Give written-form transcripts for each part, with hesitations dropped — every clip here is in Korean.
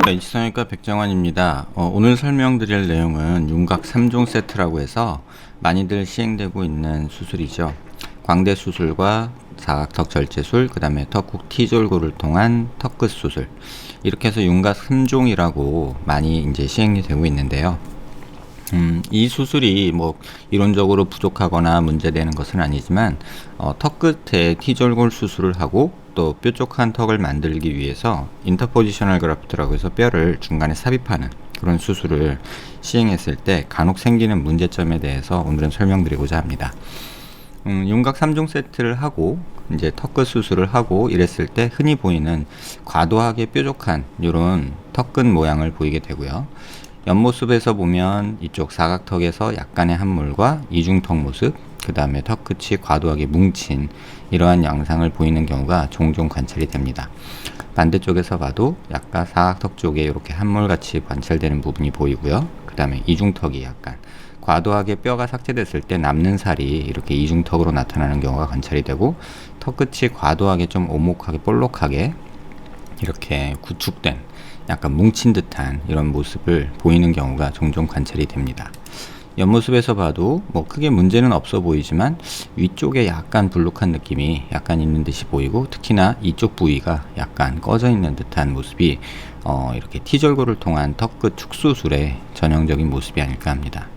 이치성형외과 백정환입니다. 오늘 설명드릴 내용은 윤곽 3종 세트라고 해서 많이들 시행되고 있는 수술이죠. 광대 수술과 사각턱 절제술, 그 다음에 턱국 T졸골을 통한 턱끝 수술, 이렇게 해서 윤곽 3종이라고 많이 이제 시행이 되고 있는데요. 이 수술이 뭐 이론적으로 부족하거나 문제되는 것은 아니지만 턱끝에 T졸골 수술을 하고 또 뾰족한 턱을 만들기 위해서 인터포지셔널 그래프트라고 해서 뼈를 중간에 삽입하는 그런 수술을 시행했을 때 간혹 생기는 문제점에 대해서 오늘은 설명드리고자 합니다. 윤곽 3종 세트를 하고 이제 턱끝 수술을 하고 이랬을 때 흔히 보이는 과도하게 뾰족한 이런 턱끝 모양을 보이게 되고요. 옆모습에서 보면 이쪽 사각턱에서 약간의 함몰과 이중턱 모습, 그 다음에 턱끝이 과도하게 뭉친 이러한 양상을 보이는 경우가 종종 관찰이 됩니다. 반대쪽에서 봐도 약간 사각턱 쪽에 이렇게 함몰같이 관찰되는 부분이 보이고요. 그 다음에 이중턱이 약간 과도하게 뼈가 삭제됐을 때 남는 살이 이렇게 이중턱으로 나타나는 경우가 관찰이 되고, 턱끝이 과도하게 좀 오목하게 볼록하게 이렇게 구축된 약간 뭉친 듯한 이런 모습을 보이는 경우가 종종 관찰이 됩니다. 옆모습에서 봐도 뭐 크게 문제는 없어 보이지만 위쪽에 약간 불룩한 느낌이 약간 있는 듯이 보이고, 특히나 이쪽 부위가 약간 꺼져 있는 듯한 모습이 이렇게 T졸골을 통한 턱끝 축수술의 전형적인 모습이 아닐까 합니다.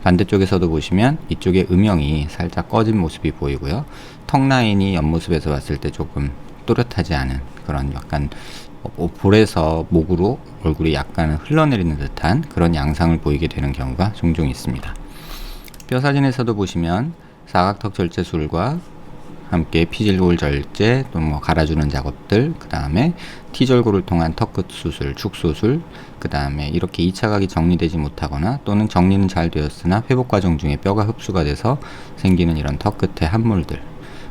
반대쪽에서도 보시면 이쪽에 음영이 살짝 꺼진 모습이 보이고요. 턱 라인이 옆모습에서 봤을 때 조금 또렷하지 않은 그런 약간 볼에서 목으로 얼굴이 약간 흘러내리는 듯한 그런 양상을 보이게 되는 경우가 종종 있습니다. 뼈 사진에서도 보시면 사각턱 절제술과 함께 P졸골 절제, 또 뭐 갈아주는 작업들, 그 다음에 T졸골을 통한 턱끝 수술, 축수술, 그 다음에 이렇게 2차 각이 정리되지 못하거나 또는 정리는 잘 되었으나 회복 과정 중에 뼈가 흡수가 돼서 생기는 이런 턱끝의 함몰들,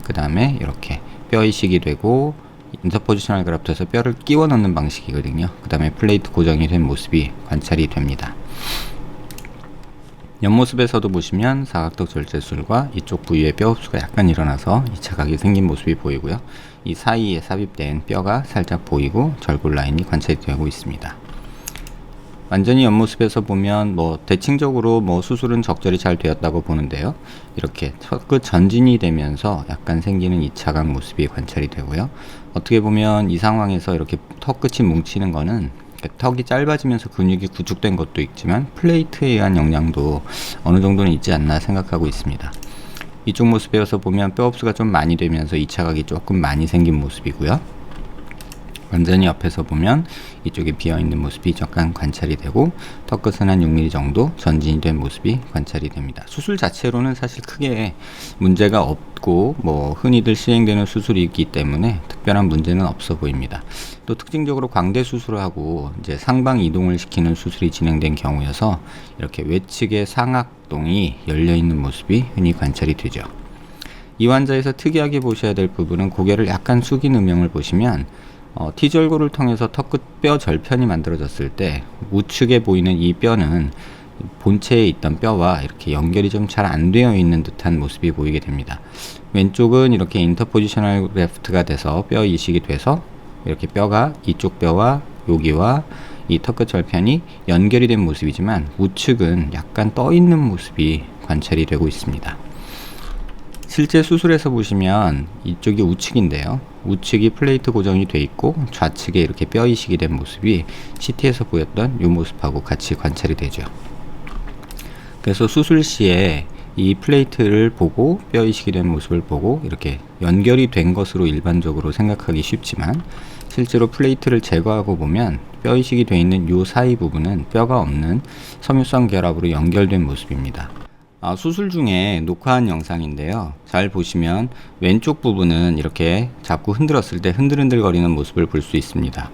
그 다음에 이렇게 뼈 이식이 되고 인터포지셔널 그래프트에서 뼈를 끼워 넣는 방식이거든요. 그 다음에 플레이트 고정이 된 모습이 관찰이 됩니다. 옆모습에서도 보시면 사각턱 절제술과 이쪽 부위에 뼈 흡수가 약간 일어나서 2차 각이 생긴 모습이 보이고요. 이 사이에 삽입된 뼈가 살짝 보이고 절골 라인이 관찰이 되고 있습니다. 완전히 옆모습에서 보면 뭐 대칭적으로 뭐 수술은 적절히 잘 되었다고 보는데요. 이렇게 턱끝 전진이 되면서 약간 생기는 2차 각 모습이 관찰이 되고요. 어떻게 보면 이 상황에서 이렇게 턱끝이 뭉치는 거는 턱이 짧아지면서 근육이 구축된 것도 있지만 플레이트에 의한 영향도 어느 정도는 있지 않나 생각하고 있습니다. 이쪽 모습에서 보면 뼈 흡수가 좀 많이 되면서 2차 각이 조금 많이 생긴 모습이고요. 완전히 옆에서 보면 이쪽에 비어있는 모습이 약간 관찰이 되고, 턱끝은 한 6mm 정도 전진이 된 모습이 관찰이 됩니다. 수술 자체로는 사실 크게 문제가 없고 뭐 흔히들 시행되는 수술이기 때문에 특별한 문제는 없어 보입니다. 또 특징적으로 광대 수술을 하고 이제 상방 이동을 시키는 수술이 진행된 경우여서 이렇게 외측의 상악동이 열려있는 모습이 흔히 관찰이 되죠. 이 환자에서 특이하게 보셔야 될 부분은 고개를 약간 숙인 음영을 보시면 T졸골을 통해서 턱끝 뼈 절편이 만들어졌을 때 우측에 보이는 이 뼈는 본체에 있던 뼈와 이렇게 연결이 좀 잘 안 되어 있는 듯한 모습이 보이게 됩니다. 왼쪽은 이렇게 인터포지셔널 그래프트가 돼서 뼈 이식이 돼서 이렇게 뼈가 이쪽 뼈와 여기와 이 턱끝 절편이 연결이 된 모습이지만 우측은 약간 떠 있는 모습이 관찰이 되고 있습니다. 실제 수술에서 보시면 이쪽이 우측인데요. 우측이 플레이트 고정이 돼 있고 좌측에 이렇게 뼈 이식이 된 모습이 CT에서 보였던 이 모습하고 같이 관찰이 되죠. 그래서 수술 시에 이 플레이트를 보고 뼈 이식이 된 모습을 보고 이렇게 연결이 된 것으로 일반적으로 생각하기 쉽지만, 실제로 플레이트를 제거하고 보면 뼈 이식이 돼 있는 이 사이 부분은 뼈가 없는 섬유성 결합으로 연결된 모습입니다. 수술 중에 녹화한 영상인데요. 잘 보시면 왼쪽 부분은 이렇게 잡고 흔들었을 때 흔들흔들 거리는 모습을 볼 수 있습니다.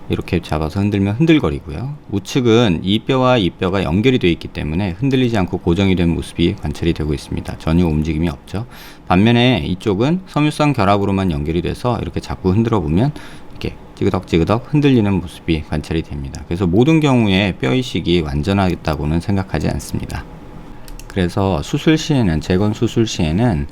이렇게 잡아서 흔들면 흔들거리고요. 우측은 이 뼈와 이 뼈가 연결이 되어 있기 때문에 흔들리지 않고 고정이 된 모습이 관찰이 되고 있습니다. 전혀 움직임이 없죠. 반면에 이쪽은 섬유성 결합으로만 연결이 돼서 이렇게 잡고 흔들어 보면 이렇게 찌그덕찌그덕 흔들리는 모습이 관찰이 됩니다. 그래서 모든 경우에 뼈 이식이 완전하겠다고는 생각하지 않습니다. 그래서 수술 시에는, 재건 수술 시에는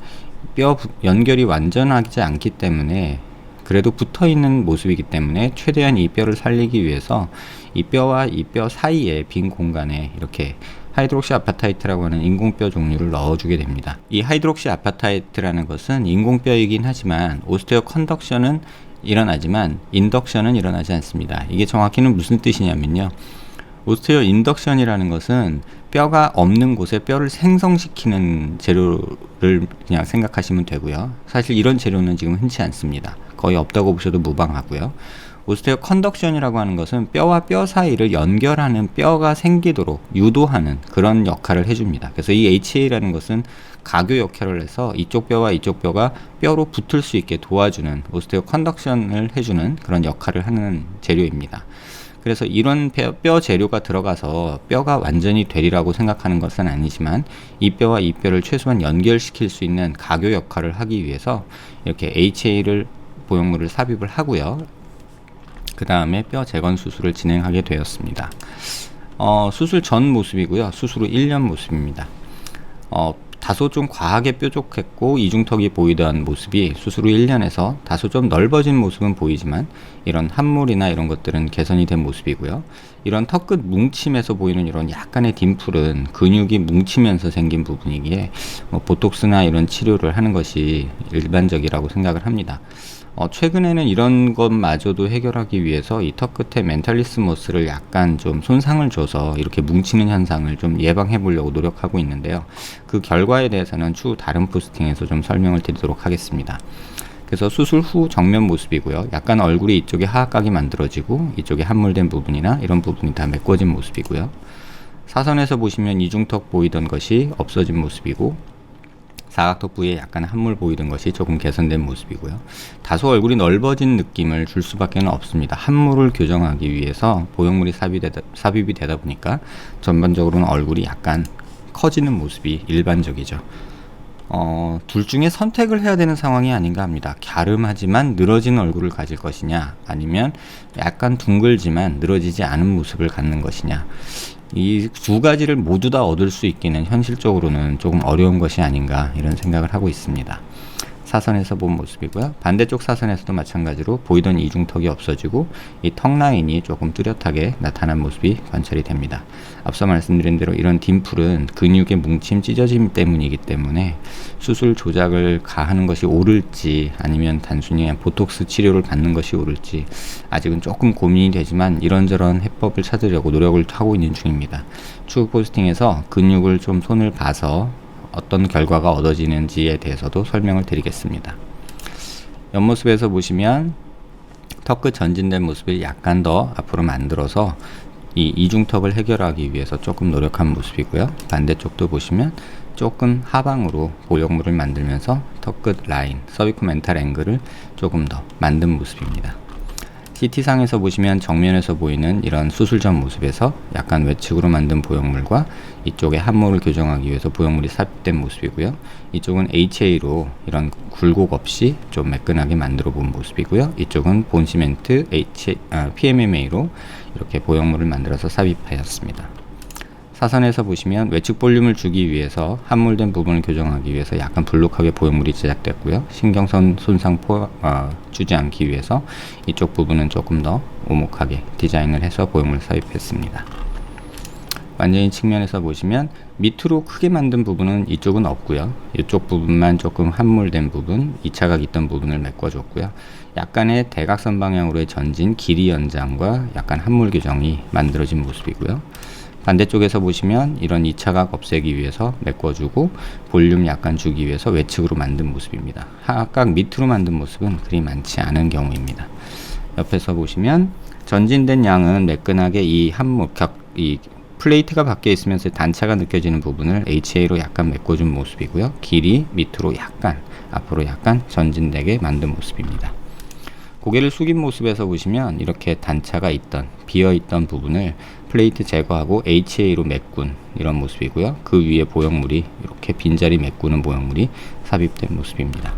연결이 완전하지 않기 때문에 그래도 붙어 있는 모습이기 때문에 최대한 이 뼈를 살리기 위해서 이 뼈와 이 뼈 사이에 빈 공간에 이렇게 하이드록시 아파타이트라고 하는 인공뼈 종류를 넣어주게 됩니다. 이 하이드록시 아파타이트라는 것은 인공뼈이긴 하지만 오스테오 컨덕션은 일어나지만 인덕션은 일어나지 않습니다. 이게 정확히는 무슨 뜻이냐면요, 오스테오 인덕션이라는 것은 뼈가 없는 곳에 뼈를 생성시키는 재료를 그냥 생각하시면 되고요. 사실 이런 재료는 지금 흔치 않습니다. 거의 없다고 보셔도 무방하고요. 오스테오 컨덕션이라고 하는 것은 뼈와 뼈 사이를 연결하는 뼈가 생기도록 유도하는 그런 역할을 해줍니다. 그래서 이 HA라는 것은 가교 역할을 해서 이쪽 뼈와 이쪽 뼈가 뼈로 붙을 수 있게 도와주는, 오스테오 컨덕션을 해주는 그런 역할을 하는 재료입니다. 그래서 이런 뼈 재료가 들어가서 뼈가 완전히 되리라고 생각하는 것은 아니지만 이 뼈와 이 뼈를 최소한 연결시킬 수 있는 가교 역할을 하기 위해서 이렇게 HA를 보형물을 삽입을 하고요. 그 다음에 뼈 재건 수술을 진행하게 되었습니다. 수술 전 모습이고요. 수술 후 1년 모습입니다. 다소 좀 과하게 뾰족했고 이중턱이 보이던 모습이 수술 후 1년에서 다소 좀 넓어진 모습은 보이지만 이런 함몰이나 이런 것들은 개선이 된 모습이고요. 이런 턱끝 뭉침에서 보이는 이런 약간의 딤플은 근육이 뭉치면서 생긴 부분이기에 보톡스나 이런 치료를 하는 것이 일반적이라고 생각을 합니다. 최근에는 이런 것마저도 해결하기 위해서 이 턱 끝에 멘탈리스머스를 약간 좀 손상을 줘서 이렇게 뭉치는 현상을 좀 예방해 보려고 노력하고 있는데요. 그 결과에 대해서는 추후 다른 포스팅에서 좀 설명을 드리도록 하겠습니다. 그래서 수술 후 정면 모습이고요. 약간 얼굴이 이쪽에 하악각이 만들어지고 이쪽에 함몰된 부분이나 이런 부분이 다 메꿔진 모습이고요. 사선에서 보시면 이중턱 보이던 것이 없어진 모습이고 사각턱 부위에 약간 함몰 보이던 것이 조금 개선된 모습이고요. 다소 얼굴이 넓어진 느낌을 줄 수밖에 없습니다. 함몰을 교정하기 위해서 보형물이 삽입이 되다 보니까 전반적으로는 얼굴이 약간 커지는 모습이 일반적이죠. 둘 중에 선택을 해야 되는 상황이 아닌가 합니다. 갸름하지만 늘어진 얼굴을 가질 것이냐, 아니면 약간 둥글지만 늘어지지 않은 모습을 갖는 것이냐. 이 두 가지를 모두 다 얻을 수 있기는 현실적으로는 조금 어려운 것이 아닌가 이런 생각을 하고 있습니다. 사선에서 본 모습이고요. 반대쪽 사선에서도 마찬가지로 보이던 이중턱이 없어지고 이 턱 라인이 조금 뚜렷하게 나타난 모습이 관찰이 됩니다. 앞서 말씀드린 대로 이런 딤플은 근육의 뭉침, 찢어짐 때문이기 때문에 수술 조작을 가하는 것이 옳을지 아니면 단순히 보톡스 치료를 받는 것이 옳을지 아직은 조금 고민이 되지만 이런저런 해법을 찾으려고 노력을 하고 있는 중입니다. 추후 포스팅에서 근육을 좀 손을 봐서 어떤 결과가 얻어지는지에 대해서도 설명을 드리겠습니다. 옆모습에서 보시면 턱끝 전진된 모습을 약간 더 앞으로 만들어서 이 이중턱을 해결하기 위해서 조금 노력한 모습이고요. 반대쪽도 보시면 조금 하방으로 보형물을 만들면서 턱끝 라인, 서비코멘탈 앵글을 조금 더 만든 모습입니다. CT상에서 보시면 정면에서 보이는 이런 수술 전 모습에서 약간 외측으로 만든 보형물과 이쪽에 함몰을 교정하기 위해서 보형물이 삽입된 모습이고요. 이쪽은 HA로 이런 굴곡 없이 좀 매끈하게 만들어 본 모습이고요. 이쪽은 본시멘트 PMMA로 이렇게 보형물을 만들어서 삽입하였습니다. 사선에서 보시면 외측 볼륨을 주기 위해서 함몰된 부분을 교정하기 위해서 약간 블록하게 보형물이 제작됐고요. 신경선 손상 주지 않기 위해서 이쪽 부분은 조금 더 오목하게 디자인을 해서 보형물을 삽입했습니다. 완전히 측면에서 보시면 밑으로 크게 만든 부분은 이쪽은 없고요. 이쪽 부분만 조금 함몰된 부분, 2차각 있던 부분을 메꿔줬고요. 약간의 대각선 방향으로의 전진, 길이 연장과 약간 함몰 교정이 만들어진 모습이고요. 반대쪽에서 보시면 이런 2차각 없애기 위해서 메꿔주고 볼륨 약간 주기 위해서 외측으로 만든 모습입니다. 하악각 밑으로 만든 모습은 그리 많지 않은 경우입니다. 옆에서 보시면 전진된 양은 매끈하게 이 함몰, 이 플레이트가 밖에 있으면서 단차가 느껴지는 부분을 HA로 약간 메꿔준 모습이고요. 길이 밑으로 약간, 앞으로 약간 전진되게 만든 모습입니다. 고개를 숙인 모습에서 보시면 이렇게 단차가 있던, 비어있던 부분을 플레이트 제거하고 HA로 메꾼 이런 모습이고요. 그 위에 보형물이 이렇게 빈자리 메꾸는 보형물이 삽입된 모습입니다.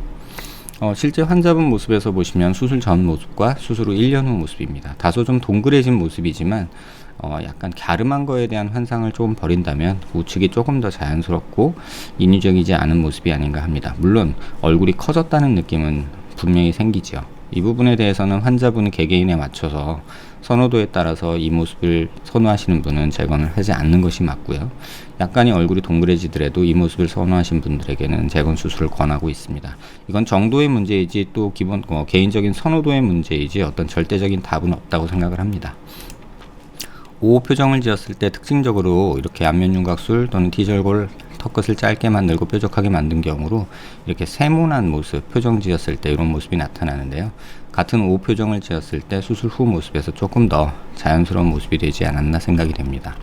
실제 환자분 모습에서 보시면 수술 전 모습과 수술 후 1년 후 모습입니다. 다소 좀 동그래진 모습이지만 약간 갸름한 거에 대한 환상을 조금 버린다면 우측이 조금 더 자연스럽고 인위적이지 않은 모습이 아닌가 합니다. 물론 얼굴이 커졌다는 느낌은 분명히 생기죠. 이 부분에 대해서는 환자분의 개개인에 맞춰서 선호도에 따라서 이 모습을 선호하시는 분은 재건을 하지 않는 것이 맞고요. 약간의 얼굴이 동그래지더라도 이 모습을 선호하신 분들에게는 재건 수술을 권하고 있습니다. 이건 정도의 문제이지 또 기본 개인적인 선호도의 문제이지 어떤 절대적인 답은 없다고 생각을 합니다. O 표정을 지었을 때 특징적으로 이렇게 안면 윤곽술 또는 T절골 턱끝을 짧게 만들고 뾰족하게 만든 경우로 이렇게 세모난 모습, 표정 지었을 때 이런 모습이 나타나는데요. 같은 O 표정을 지었을 때 수술 후 모습에서 조금 더 자연스러운 모습이 되지 않았나 생각이 됩니다.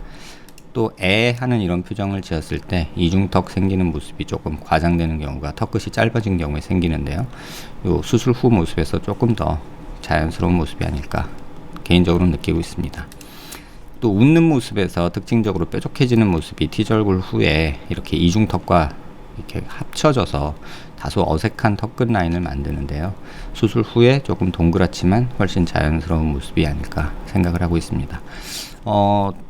또 하는 이런 표정을 지었을 때 이중턱 생기는 모습이 조금 과장되는 경우가 턱끝이 짧아진 경우에 생기는데요. 요 수술 후 모습에서 조금 더 자연스러운 모습이 아닐까 개인적으로 느끼고 있습니다. 또 웃는 모습에서 특징적으로 뾰족해지는 모습이 T절골 후에 이렇게 이중턱과 이렇게 합쳐져서 다소 어색한 턱끝 라인을 만드는데요. 수술 후에 조금 동그랗지만 훨씬 자연스러운 모습이 아닐까 생각을 하고 있습니다.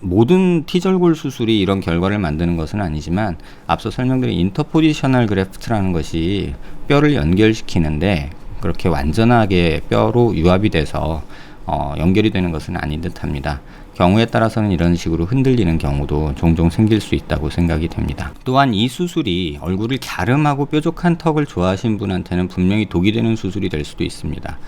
모든 T절골 수술이 이런 결과를 만드는 것은 아니지만 앞서 설명드린 인터포지셔널 그래프트라는 것이 뼈를 연결시키는데 그렇게 완전하게 뼈로 유압이 돼서 연결이 되는 것은 아닌 듯 합니다. 경우에 따라서는 이런 식으로 흔들리는 경우도 종종 생길 수 있다고 생각이 됩니다. 또한 이 수술이 얼굴을 갸름하고 뾰족한 턱을 좋아하시는 분한테는 분명히 독이 되는 수술이 될 수도 있습니다.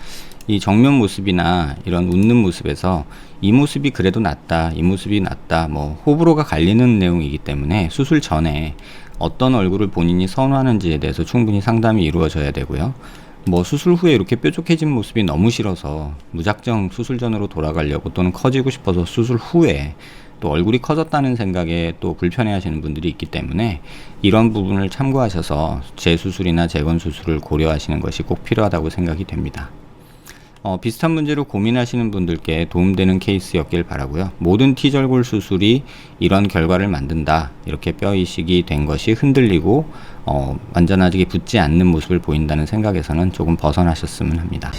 이 정면 모습이나 이런 웃는 모습에서 이 모습이 그래도 낫다, 이 모습이 낫다, 호불호가 갈리는 내용이기 때문에 수술 전에 어떤 얼굴을 본인이 선호하는지에 대해서 충분히 상담이 이루어져야 되고요. 수술 후에 이렇게 뾰족해진 모습이 너무 싫어서 무작정 수술 전으로 돌아가려고 또는 커지고 싶어서 수술 후에 또 얼굴이 커졌다는 생각에 또 불편해 하시는 분들이 있기 때문에 이런 부분을 참고하셔서 재수술이나 재건 수술을 고려하시는 것이 꼭 필요하다고 생각이 됩니다. 비슷한 문제로 고민하시는 분들께 도움되는 케이스였길 바라고요. 모든 T절골 수술이 이런 결과를 만든다. 이렇게 뼈 이식이 된 것이 흔들리고 완전하게 붙지 않는 모습을 보인다는 생각에서는 조금 벗어나셨으면 합니다.